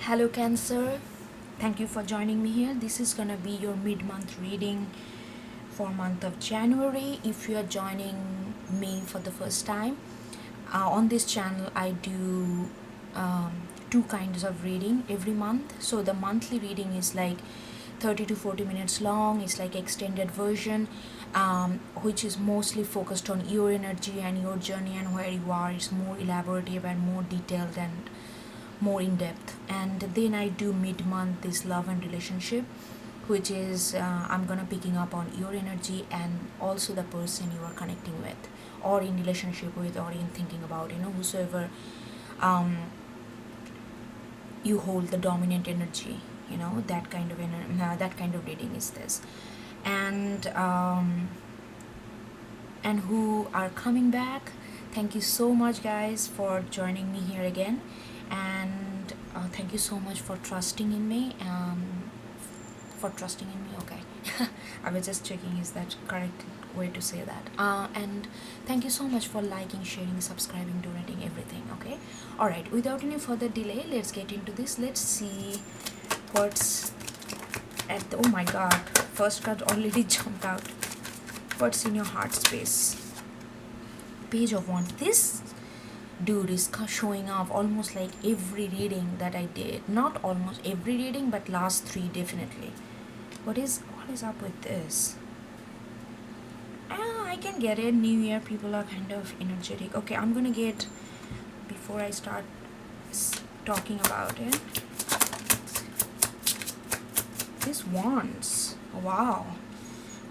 Hello Cancer, thank you for joining me here. This is gonna be your mid-month reading for month of January. If you are joining me for the first time, on this channel I do two kinds of reading every month. So the monthly reading is like 30 to 40 minutes long. It's like extended version, which is mostly focused on your energy and your journey and where you are. It's more elaborative and more detailed and more in depth. And then I do mid-month this love and relationship, which is I'm gonna picking up on your energy and also the person you are connecting with or in relationship with or in thinking about, whosoever you hold the dominant energy, that kind of that kind of reading is this. And who are coming back, thank you so much guys for joining me here again. And thank you so much for trusting in me. Okay. I was just checking, is that correct way to say that? And thank you so much for liking, sharing, subscribing, donating, everything. Okay, all right, without any further delay, let's get into this. Let's see what's at the, oh my god, first card already jumped out. What's in your heart space? Page of Wands. This dude is showing off almost like every reading that I did. Not almost every reading, but last three definitely. What is up with this? I can get it. New Year, people are kind of energetic. Okay, I'm gonna get, before I start talking about it, this Wands. Wow,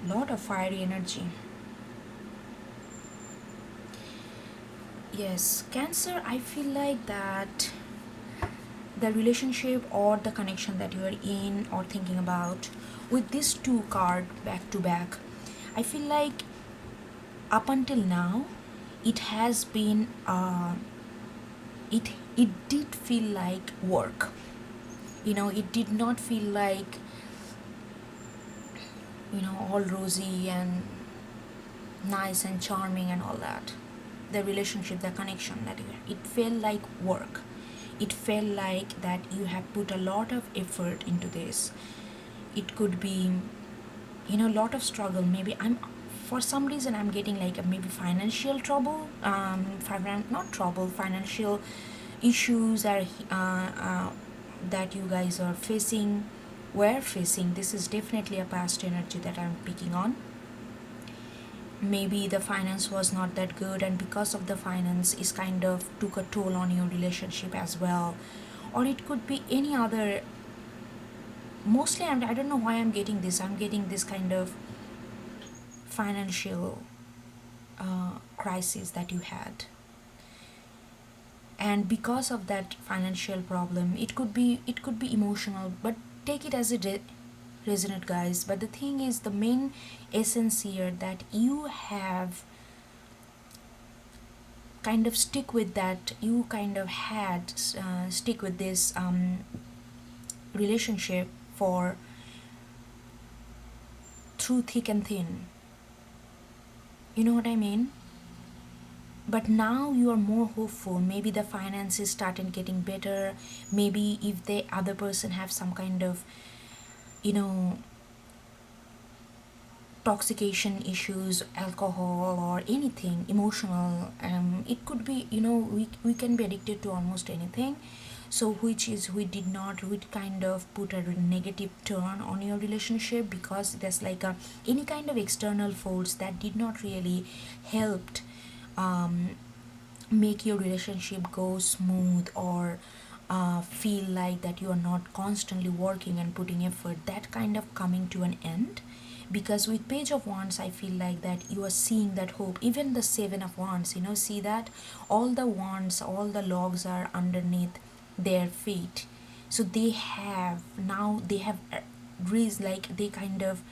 lot of fiery energy. Yes, Cancer, I feel like that the relationship or the connection that you are in or thinking about with these two cards back to back, I feel like up until now it has been it did feel like work. It did not feel like all rosy and nice and charming and all that. The relationship, the connection that it felt like work. It felt like that you have put a lot of effort into this. It could be a lot of struggle. Maybe for some reason I'm getting like maybe financial trouble, not trouble, financial issues are that you guys are facing, were facing. This is definitely a past energy that I'm picking on. Maybe the finance was not that good, and because of the finance is kind of took a toll on your relationship as well. Or it could be any other, mostly I don't know why I'm getting this kind of financial crisis that you had. And because of that financial problem, it could be emotional, but take it as a resonate, guys. But the thing is, the main essence here that you have kind of stick with that, you kind of had stick with this relationship for through thick and thin. You know what I mean? But now you are more hopeful. Maybe the finances started getting better. Maybe if the other person have some kind of toxication issues, alcohol or anything emotional, it could be, we can be addicted to almost anything. So which kind of put a negative turn on your relationship, because there's like any kind of external force that did not really helped make your relationship go smooth, or feel like that you are not constantly working and putting effort, that kind of coming to an end. Because with Page of Wands, I feel like that you are seeing that hope. Even the Seven of Wands, see that all the wands, all the logs are underneath their feet. So they have raised, like they kind of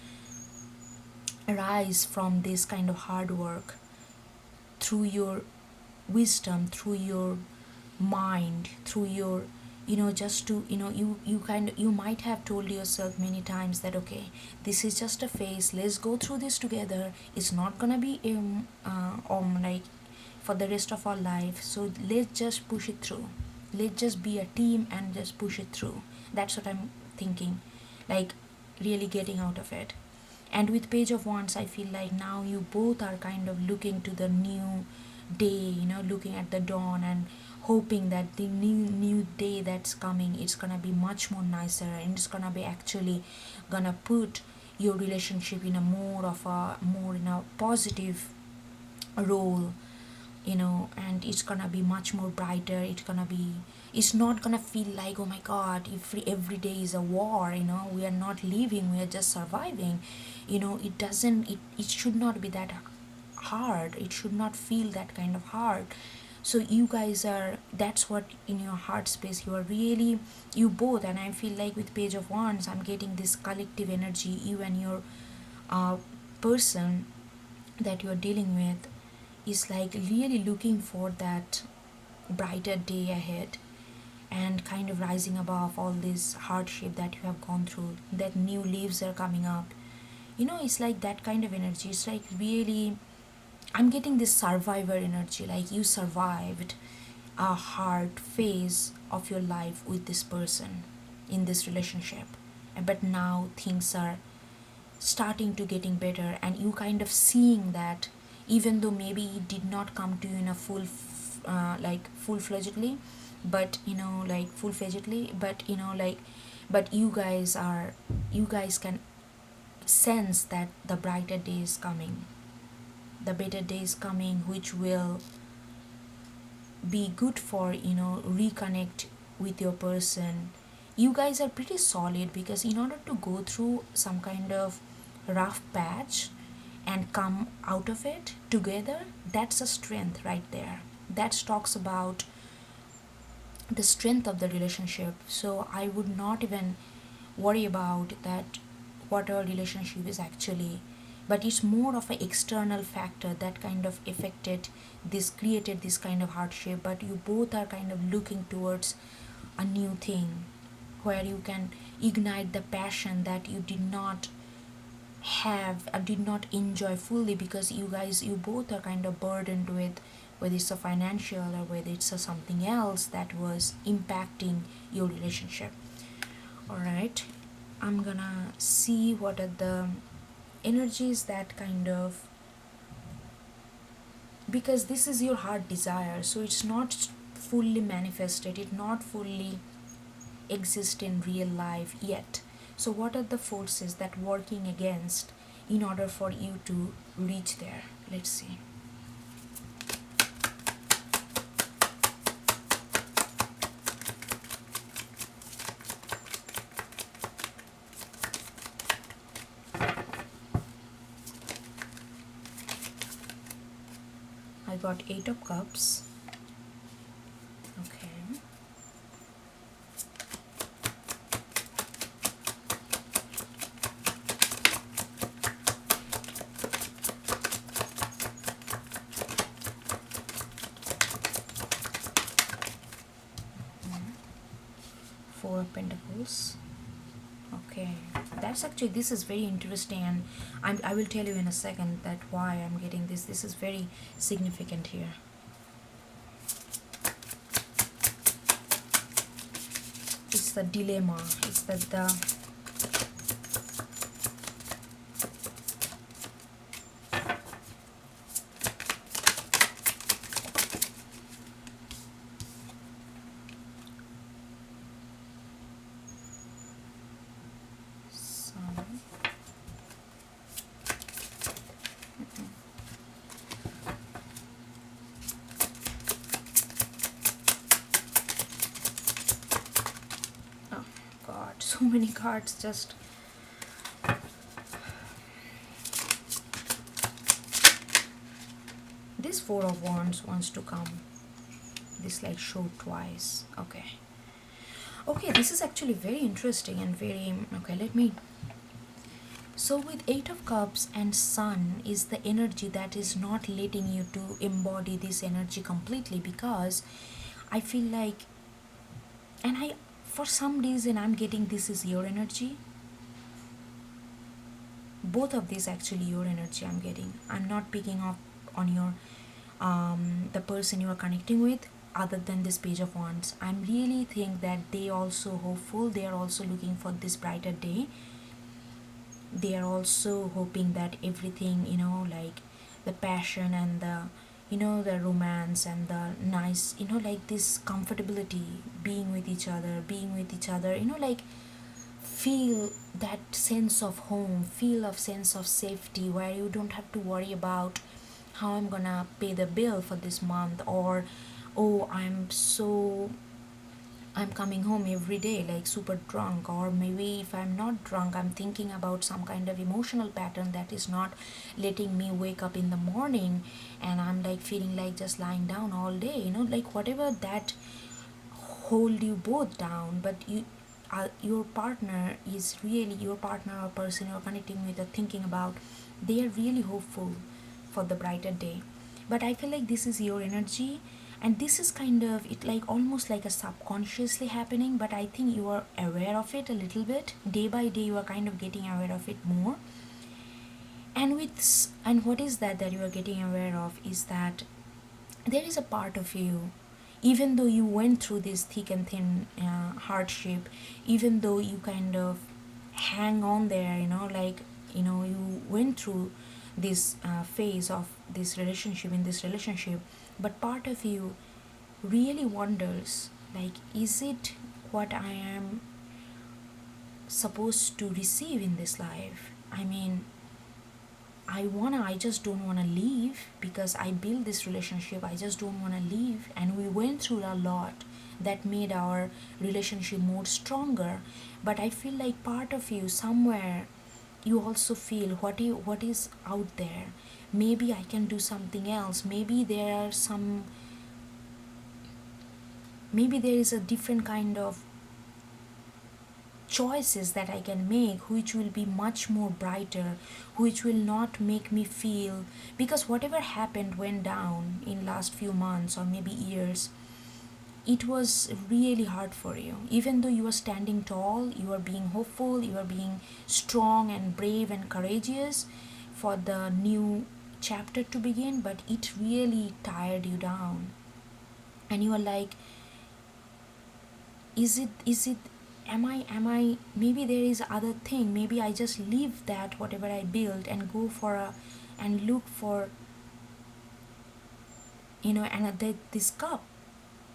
arise from this kind of hard work through your wisdom, through your mind, through your just to you might have told yourself many times that okay, this is just a phase, let's go through this together. It's not gonna be like for the rest of our life, so let's just push it through. let's just be a team and just push it through. That's what I'm thinking, like really getting out of it. And with Page of Wands, I feel like now you both are kind of looking to the new day, looking at the dawn and hoping that the new day that's coming, it's gonna be much more nicer, and it's gonna be actually gonna put your relationship in a more in a positive role, and it's gonna be much more brighter. It's not gonna feel like, oh my god, every day is a war. We are not living, we are just surviving. It should not be that hard. It should not feel that kind of hard. So you guys are, that's what in your heart space you are really, you both. And I feel like with Page of Wands, I'm getting this collective energy. You and your uh, person that you're dealing with is like really looking for that brighter day ahead, and kind of rising above all this hardship that you have gone through, that new leaves are coming up. It's like that kind of energy. It's like really, I'm getting this survivor energy, like you survived a hard phase of your life with this person in this relationship, but now things are starting to getting better, and you kind of seeing that, even though maybe it did not come to you in a full-fledgedly, but like full-fledgedly, but but you guys can sense that the brighter day is coming, the better day is coming, which will be good for reconnect with your person. You guys are pretty solid, because in order to go through some kind of rough patch and come out of it together, that's a strength right there. That talks about the strength of the relationship. So I would not even worry about that, what our relationship is actually, but it's more of an external factor that kind of affected this, created this kind of hardship. But you both are kind of looking towards a new thing, where you can ignite the passion that you did not have or did not enjoy fully, because you both are kind of burdened with, whether it's a financial or whether it's a something else that was impacting your relationship. All right, I'm gonna see what are the energies that kind of, because this is your heart desire, so it's not fully manifested, it not fully exist in real life yet. So what are the forces that working against in order for you to reach there? Let's see. I got 8 of Cups. Okay. Four of Pentacles. Okay, that's actually, this is very interesting, and I will tell you in a second that why I'm getting this. This is very significant here. It's the dilemma. It's the so many cards just this Four of Wands wants to come, this like showed twice. Okay, this is actually very interesting and very okay. Let me, so with Eight of Cups and Sun is the energy that is not letting you to embody this energy completely, because I feel like, and I, for some reason I'm getting this is your energy. Both of these actually your energy I'm getting. I'm not picking up on your the person you are connecting with. other than this Page of Wands. I really think that they also hopeful, they are also looking for this brighter day. They are also hoping that everything, like the passion and the, the romance and the nice, like this comfortability, being with each other, like feel that sense of home, feel of sense of safety, where you don't have to worry about how I'm gonna pay the bill for this month, or oh, I'm coming home every day like super drunk, or maybe if I'm not drunk, I'm thinking about some kind of emotional pattern that is not letting me wake up in the morning, and I'm like feeling like just lying down all day, like whatever that hold you both down. But your partner is really, your partner or person you're connecting with or thinking about, they are really hopeful for the brighter day. But I feel like this is your energy, and this is kind of it, like almost like a subconsciously happening, but I think you are aware of it a little bit. Day by day you are kind of getting aware of it more. And what is that you are getting aware of is that there is a part of you, even though you went through this thick and thin hardship, even though you kind of hang on there, like, you went through this phase of this relationship, in this relationship, but part of you really wonders, like, is it what I am supposed to receive in this life? I mean, I just don't wanna leave, because I built this relationship. I just don't wanna leave, and we went through a lot that made our relationship more stronger. But I feel like part of you somewhere, you also feel what is out there. Maybe I can do something else. Maybe there is a different kind of choices that I can make, which will be much more brighter, which will not make me feel, because whatever happened went down in last few months or maybe years, it was really hard for you. Even though you are standing tall, you are being hopeful, you are being strong and brave and courageous for the new chapter to begin, but it really tired you down. And you are like, is it am I maybe there is other thing, maybe I just leave that whatever I built and go for a and look for, another this cup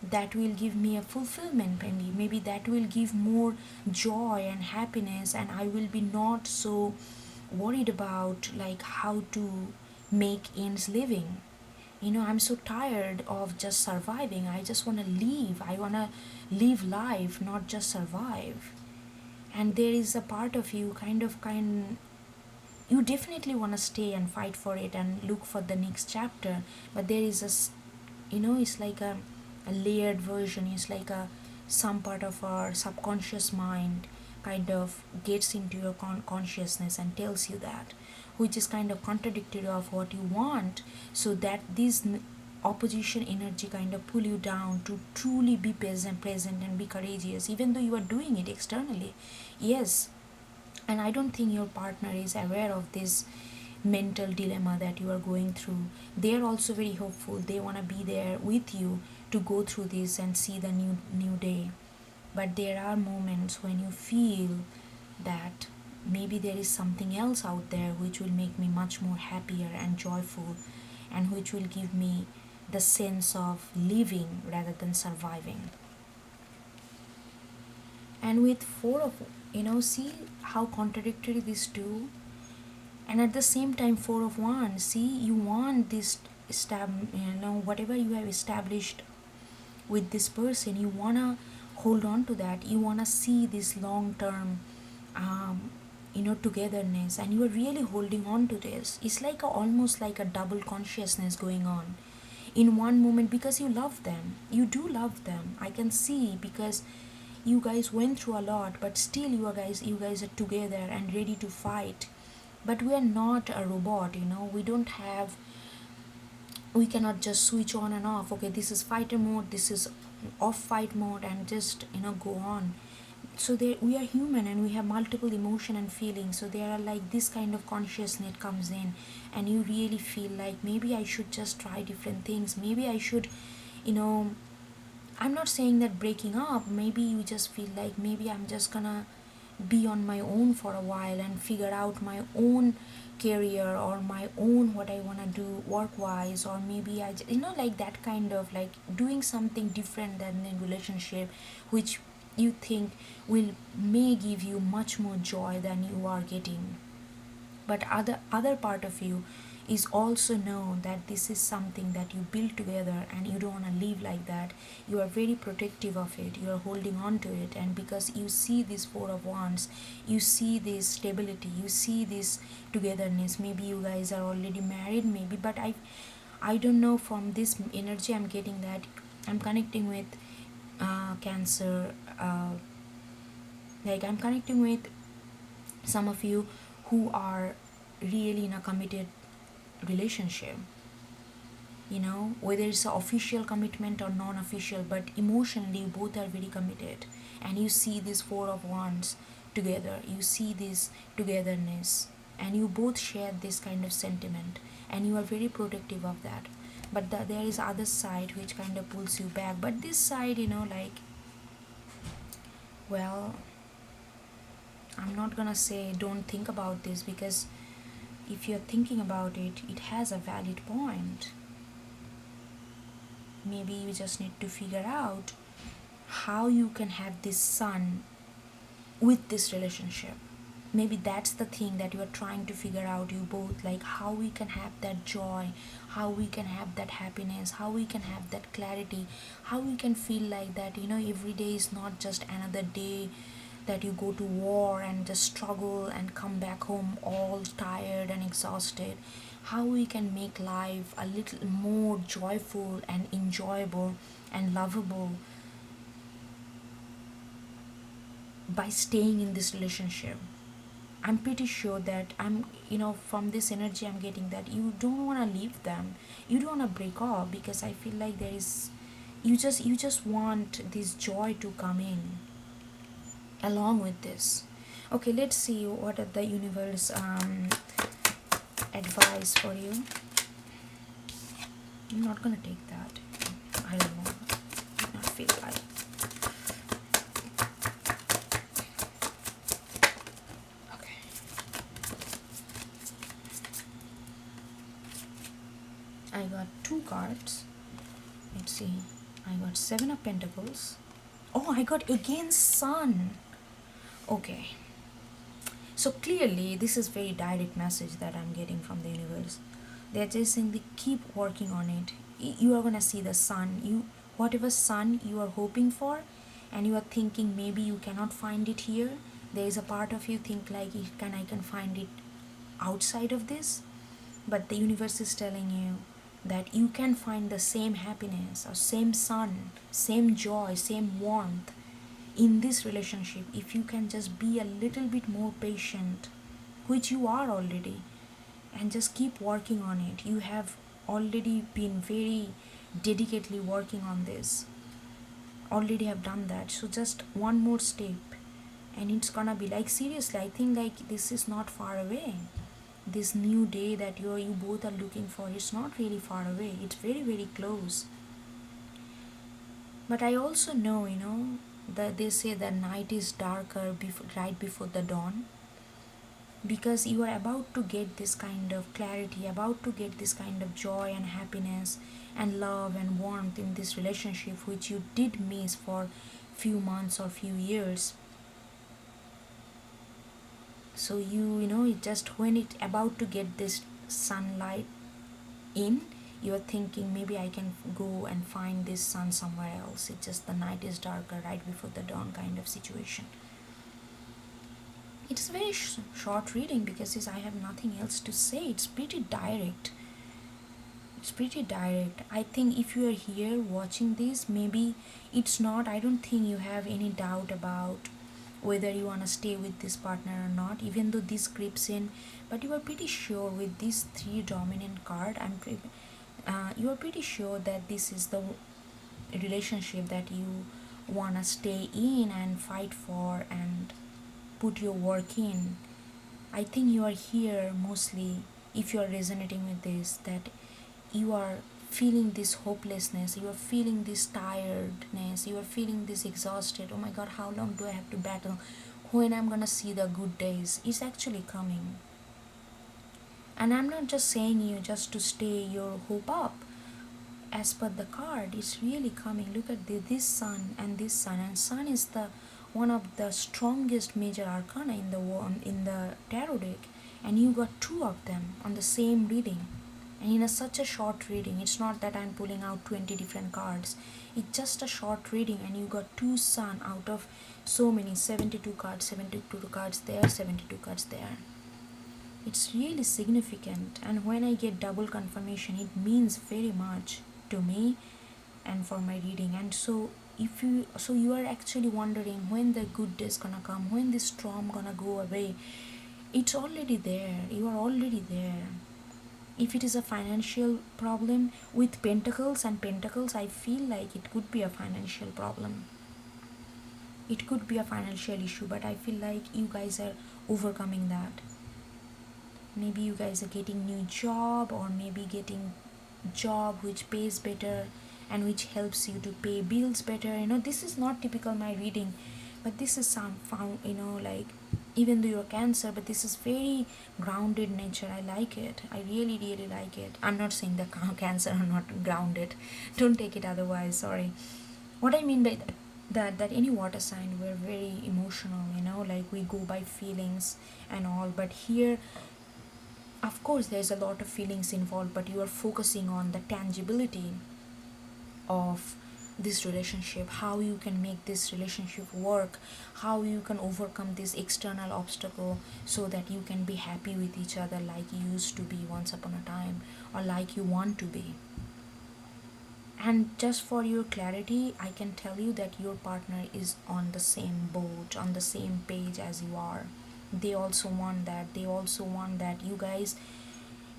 that will give me a fulfillment, maybe that will give more joy and happiness, and I will be not so worried about like how to make ends living. I'm so tired of just surviving. I just want to live. I want to live life, not just survive. And there is a part of you you definitely want to stay and fight for it and look for the next chapter, but there is it's like a layered version. It's like some part of our subconscious mind kind of gets into your consciousness and tells you that, which is kind of contradictory of what you want, so that this opposition energy kind of pull you down to truly be present and be courageous, even though you are doing it externally. Yes. And I don't think your partner is aware of this mental dilemma that you are going through. They are also very hopeful. They want to be there with you to go through this and see the new day. But there are moments when you feel that maybe there is something else out there which will make me much more happier and joyful, and which will give me the sense of living rather than surviving. And with four of, see how contradictory these two. And at the same time, four of wands, see, you want this whatever you have established with this person, you want to hold on to that. You want to see this long term togetherness, and you are really holding on to this. It's like almost like a double consciousness going on in one moment, because you love them. You do love them, I can see, because you guys went through a lot, but still you guys are together and ready to fight. But we are not a robot. We cannot just switch on and off. Okay, this is fighter mode, this is off fight mode, and just go on. So we are human, and we have multiple emotion and feelings, so there are like this kind of consciousness comes in, and you really feel like maybe I should just try different things. Maybe I should I'm not saying that breaking up, maybe you just feel like maybe I'm just gonna be on my own for a while and figure out my own career or my own what I want to do work wise, or maybe like that kind of like doing something different than in relationship, which you think will may give you much more joy than you are getting. But other part of you is also know that this is something that you build together and you don't want to leave like that. You are very protective of it, you are holding on to it, and because you see this four of wands, you see this stability, you see this togetherness. Maybe you guys are already married, maybe, but I don't know, from this energy I'm getting that I'm connecting with cancer, like I'm connecting with some of you who are really in a committed relationship, whether it's an official commitment or non-official, but emotionally you both are very committed, and you see this four of wands together, you see this togetherness, and you both share this kind of sentiment, and you are very protective of that. But there is other side which kind of pulls you back. But this side, like, well, I'm not gonna say don't think about this, because if you're thinking about it, it has a valid point. Maybe you just need to figure out how you can have this sun with this relationship. Maybe that's the thing that you are trying to figure out, you both, like how we can have that joy, how we can have that happiness, how we can have that clarity, how we can feel like that, every day is not just another day that you go to war and just struggle and come back home all tired and exhausted. How we can make life a little more joyful and enjoyable and lovable by staying in this relationship. I'm pretty sure that from this energy I'm getting that you don't want to leave them, you don't want to break up, because I feel like there is, you just want this joy to come in along with this. Okay, let's see what are the universe advice for you. I'm not gonna take that, I don't know, I don't feel like. Okay, I got two cards. Let's see, I got Seven of Pentacles. Oh, I got again Sun. Okay, so clearly this is very direct message that I'm getting from the universe. They're just saying they keep working on it. You are gonna see the sun, whatever sun you are hoping for, and you are thinking maybe you cannot find it here. There is a part of you think like I can find it outside of this, but the universe is telling you that you can find the same happiness or same sun, same joy, same warmth in this relationship if you can just be a little bit more patient, which you are already, and just keep working on it. You have already been very dedicatedly working on this, already have done that, so just one more step and it's gonna be like, seriously, I think like this is not far away. This new day that you both are looking for, it's not really far away, it's very very close. But I also know, that they say that night is darker right before the dawn, because you are about to get this kind of clarity, about to get this kind of joy and happiness and love and warmth in this relationship which you did miss for few months or few years. So it just when it about to get this sunlight in, you're thinking maybe I can go and find this sun somewhere else. It's just the night is darker right before the dawn kind of situation. It's a very short reading because I have nothing else to say. It's pretty direct. I think if you are here watching this, maybe it's not, I don't think you have any doubt about whether you want to stay with this partner or not, even though this creeps in, but you are pretty sure with these three dominant card, you are pretty sure that this is the relationship that you want to stay in and fight for and put your work in. I think you are here mostly, if you are resonating with this, that you are feeling this hopelessness, you are feeling this tiredness, you are feeling this exhausted. Oh my god, how long do I have to battle? When I'm gonna see the good days? It's actually coming. And I'm not just saying you just to stay your hope up. As per the card, it's really coming. Look at this sun and this sun, and sun is the one of the strongest major arcana in the tarot deck, and you got two of them on the same reading. And in such a short reading, it's not that I'm pulling out 20 different cards. It's just a short reading, and you got two sun out of so many, 72 cards, 72 cards there, 72 cards there. It's really significant, and when I get double confirmation, it means very much to me and for my reading. And so you are actually wondering when the good days gonna come, when this storm gonna go away. It's already there. You are already there. If it is a financial problem with pentacles and pentacles, I feel like it could be a financial problem. It could be a financial issue, but I feel like you guys are overcoming that. Maybe you guys are getting new job, or maybe getting job which pays better and which helps you to pay bills better. This is not typical my reading, but this is some found, like, even though you're Cancer, but this is very grounded nature. I like it. I really really like it. I'm not saying that Cancer are not grounded. Don't take it otherwise, sorry. What I mean by that any water sign, we're very emotional, like we go by feelings and all. But here, of course, there's a lot of feelings involved, but you are focusing on the tangibility of this relationship, how you can make this relationship work, how you can overcome this external obstacle so that you can be happy with each other like you used to be once upon a time, or like you want to be. And just for your clarity, I can tell you that your partner is on the same boat, on the same page as you are. They also want that. They also want that you guys,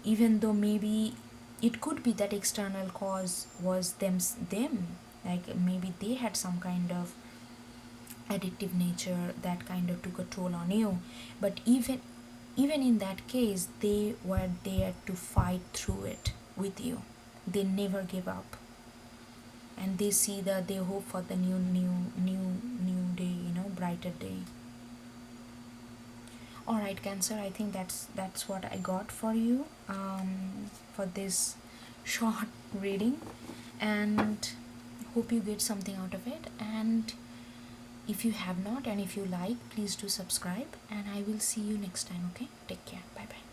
even though maybe it could be that external cause was them, like maybe they had some kind of addictive nature that kind of took a toll on you. But even in that case, they were there to fight through it with you. They never give up, and they hope for the new day, brighter day. All right, Cancer, I think that's what I got for you, for this short reading, and hope you get something out of it. And if you have not, and if you like, please do subscribe, and I will see you next time. Okay, take care. Bye bye.